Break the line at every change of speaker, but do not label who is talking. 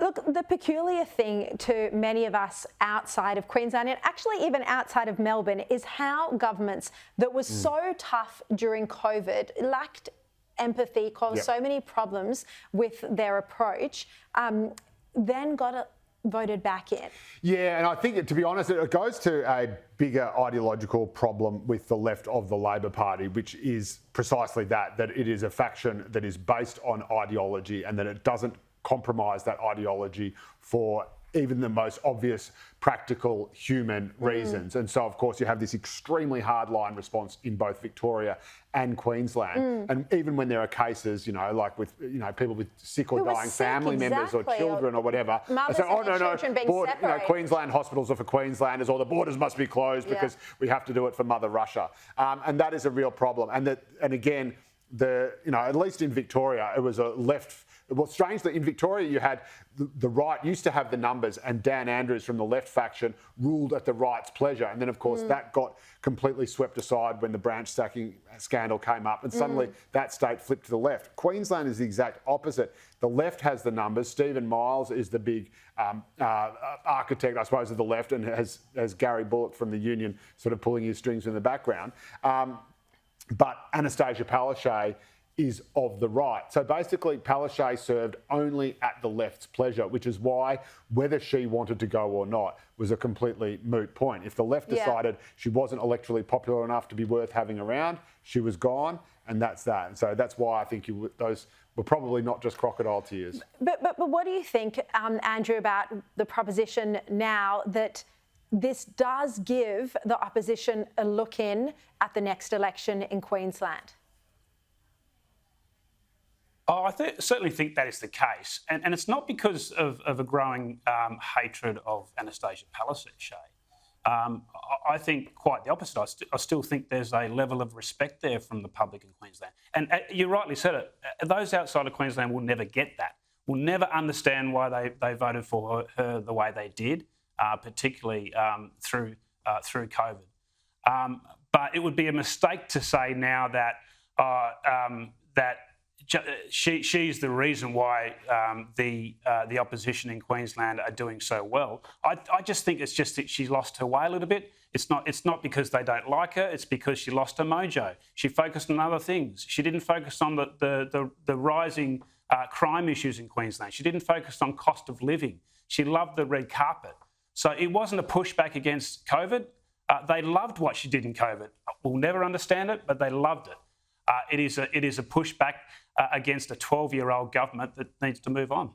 Look, the peculiar thing to many of us outside of Queensland, and actually even outside of Melbourne, is how governments that were so tough during COVID lacked empathy, caused so many problems with their approach, then got voted back in.
Yeah, and I think, to be honest, it goes to a bigger ideological problem with the left of the Labor Party, which is precisely that it is a faction that is based on ideology and that it doesn't compromise that ideology for even the most obvious practical human reasons. And so, of course, you have this extremely hardline response in both Victoria and Queensland. And even when there are cases, like with people with sick or dying family members or children or whatever, they say, oh, no, Queensland hospitals are for Queenslanders, or the borders must be closed because we have to do it for Mother Russia. And that is a real problem. And again, at least in Victoria, it was a left. Well, strangely, in Victoria, you had the right used to have the numbers, and Dan Andrews from the left faction ruled at the right's pleasure. And then, of course, that got completely swept aside when the branch stacking scandal came up, and suddenly that state flipped to the left. Queensland is the exact opposite. The left has the numbers. Stephen Miles is the big architect, I suppose, of the left, and has Gary Bullock from the union sort of pulling his strings in the background. But Annastacia Palaszczuk is of the right. So basically, Palaszczuk served only at the left's pleasure, which is why whether she wanted to go or not was a completely moot point. If the left decided she wasn't electorally popular enough to be worth having around, she was gone, and that's that. And so that's why I think those were probably not just crocodile tears.
But what do you think, Andrew, about the proposition now that this does give the opposition a look in at the next election in Queensland?
Oh, I certainly think that is the case. And it's not because of a growing hatred of Annastacia Palaszczuk. I think quite the opposite. I still think there's a level of respect there from the public in Queensland. And you rightly said it, those outside of Queensland will never get that, will never understand why they voted for her the way they did, particularly through COVID. But it would be a mistake to say now that she's the reason why the opposition in Queensland are doing so well. I just think it's just that she lost her way a little bit. It's not because they don't like her. It's because she lost her mojo. She focused on other things. She didn't focus on the rising crime issues in Queensland. She didn't focus on cost of living. She loved the red carpet. So it wasn't a pushback against COVID. They loved what she did in COVID. We'll never understand it, but they loved it. It is a pushback against a 12-year-old government that needs to move on.